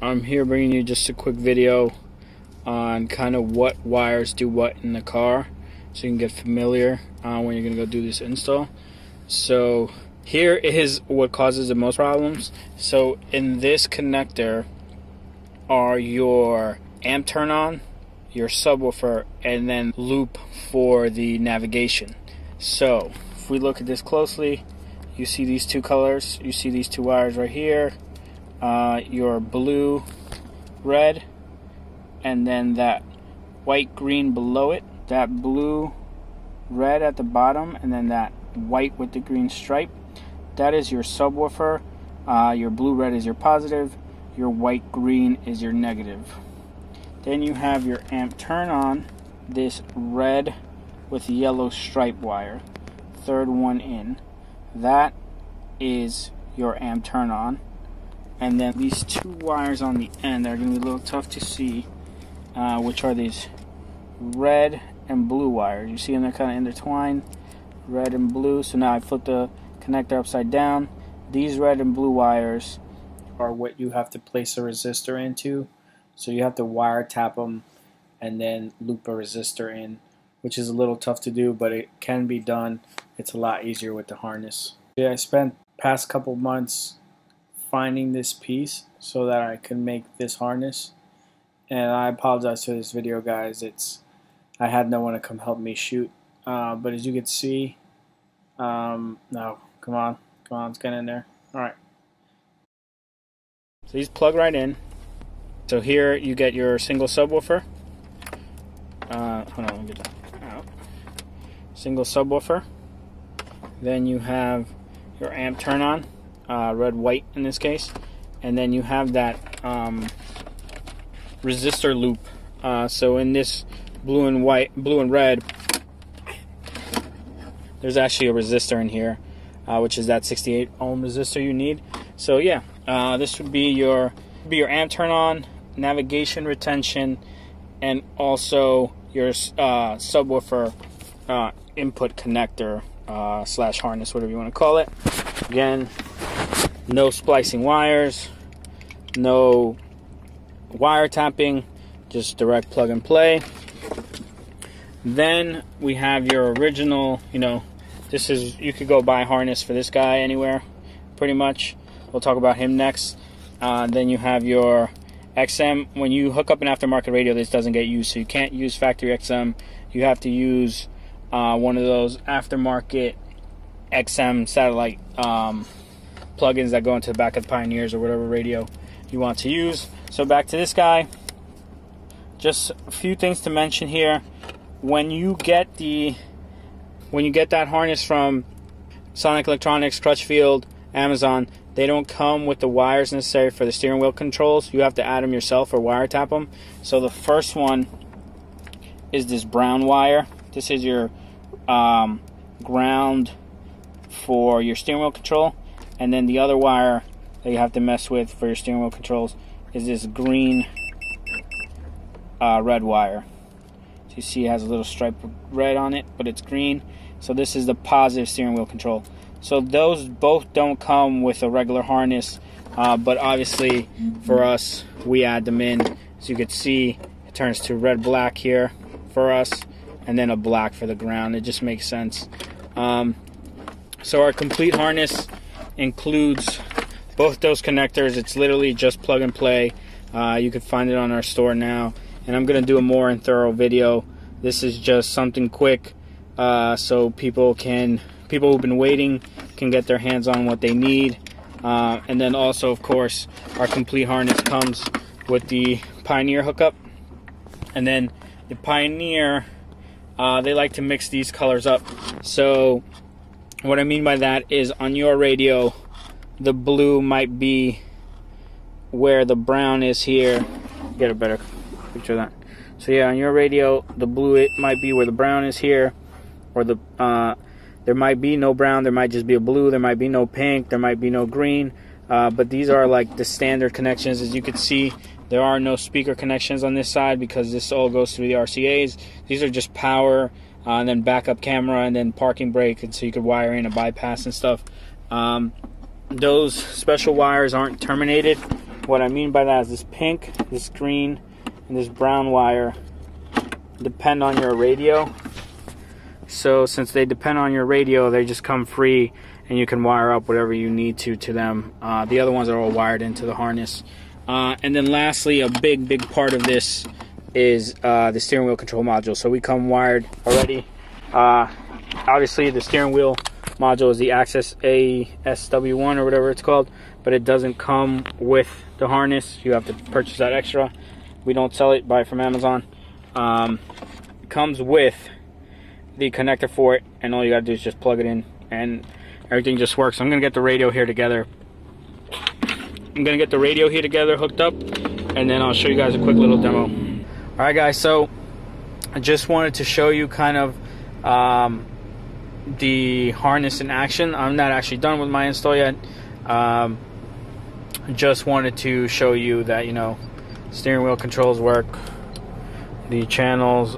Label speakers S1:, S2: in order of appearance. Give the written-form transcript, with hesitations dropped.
S1: I'm here bringing you just a quick video on kind of what wires do what in the car, so you can get familiar when you're going to go do this install. So here is what causes the most problems. So in this connector are your amp turn on, your subwoofer, and then loop for the navigation. So if we look at this closely, you see these two colors, you see these two wires right here, your blue, red, and then that white green below it, that blue, red at the bottom, and then that white with the green stripe. That is your subwoofer. Your blue, red is your positive, your white, green is your negative. Then you have your amp turn on, this red with yellow stripe wire, third one in. That is your amp turn on. And then these two wires on the end are going to be a little tough to see, which are these red and blue wires. You see them, they're kind of intertwined, red and blue. So now I flip the connector upside down. These red and blue wires are what you have to place a resistor into. So you have to wiretap them and then loop a resistor in, which is a little tough to do, but it can be done. It's a lot easier with the harness. Yeah, I spent past couple months finding this piece so that I can make this harness, and I apologize for this video, guys. I had no one to come help me shoot, but as you can see, no, come on, let's get in there. Alright, so these plug right in. So here you get your single subwoofer. Hold on, let me get that out. Single subwoofer. Then you have your amp turn on, red, white in this case, and then you have that resistor loop. So in this blue and red, there's actually a resistor in here, which is that 68 ohm resistor you need. So yeah, this would be your amp turn on, navigation retention, and also your subwoofer input connector slash harness, whatever you want to call it. Again, no splicing wires, no wiretapping, just direct plug and play. Then we have your original, this is, you could go buy a harness for this guy anywhere, pretty much. We'll talk about him next. Then you have your XM. When you hook up an aftermarket radio, this doesn't get used, so you can't use factory XM. You have to use one of those aftermarket XM satellite plugins that go into the back of the Pioneers or whatever radio you want to use. So back to this guy. Just a few things to mention here. When you get that harness from Sonic Electronics, Crutchfield, Amazon, they don't come with the wires necessary for the steering wheel controls. You have to add them yourself or wiretap them. So the first one is this brown wire. This is your ground for your steering wheel control. And then the other wire that you have to mess with for your steering wheel controls is this green red wire. So you see it has a little stripe of red on it, but it's green. So this is the positive steering wheel control. So those both don't come with a regular harness, but obviously for us, we add them in. As you can see, it turns to red-black here for us, and then a black for the ground. It just makes sense. So our complete harness includes both those connectors. It's literally just plug and play. You can find it on our store now, and I'm going to do a more thorough video. This is just something quick, so people who've been waiting can get their hands on what they need. And then also, of course, our complete harness comes with the Pioneer hookup. And then the Pioneer, they like to mix these colors up. So what I mean by that is on your radio, the blue might be where the brown is here. Get a better picture of that. So yeah, on your radio, the blue, it might be where the brown is here, or there might be no brown, there might just be a blue, there might be no pink, there might be no green, but these are like the standard connections. As you can see, there are no speaker connections on this side because this all goes through the RCAs. These are just power, and then backup camera, and then parking brake, and so you could wire in a bypass and stuff. Those special wires aren't terminated, What I mean by that is this pink, this green, and this brown wire depend on your radio. So since they depend on your radio, they just come free, and you can wire up whatever you need to them. The other ones are all wired into the harness. And then lastly, a big part of this is the steering wheel control module. So we come wired already. Obviously the steering wheel module is the Access ASW1 or whatever it's called, but it doesn't come with the harness. You have to purchase that extra. We don't sell it, buy it from Amazon. It comes with the connector for it, and all you gotta do is just plug it in and everything just works. I'm gonna get the radio here together. Hooked up, and then I'll show you guys a quick little demo. Alright guys, so I just wanted to show you kind of the harness in action. I'm not actually done with my install yet. Just wanted to show you that, you know, steering wheel controls work, the channels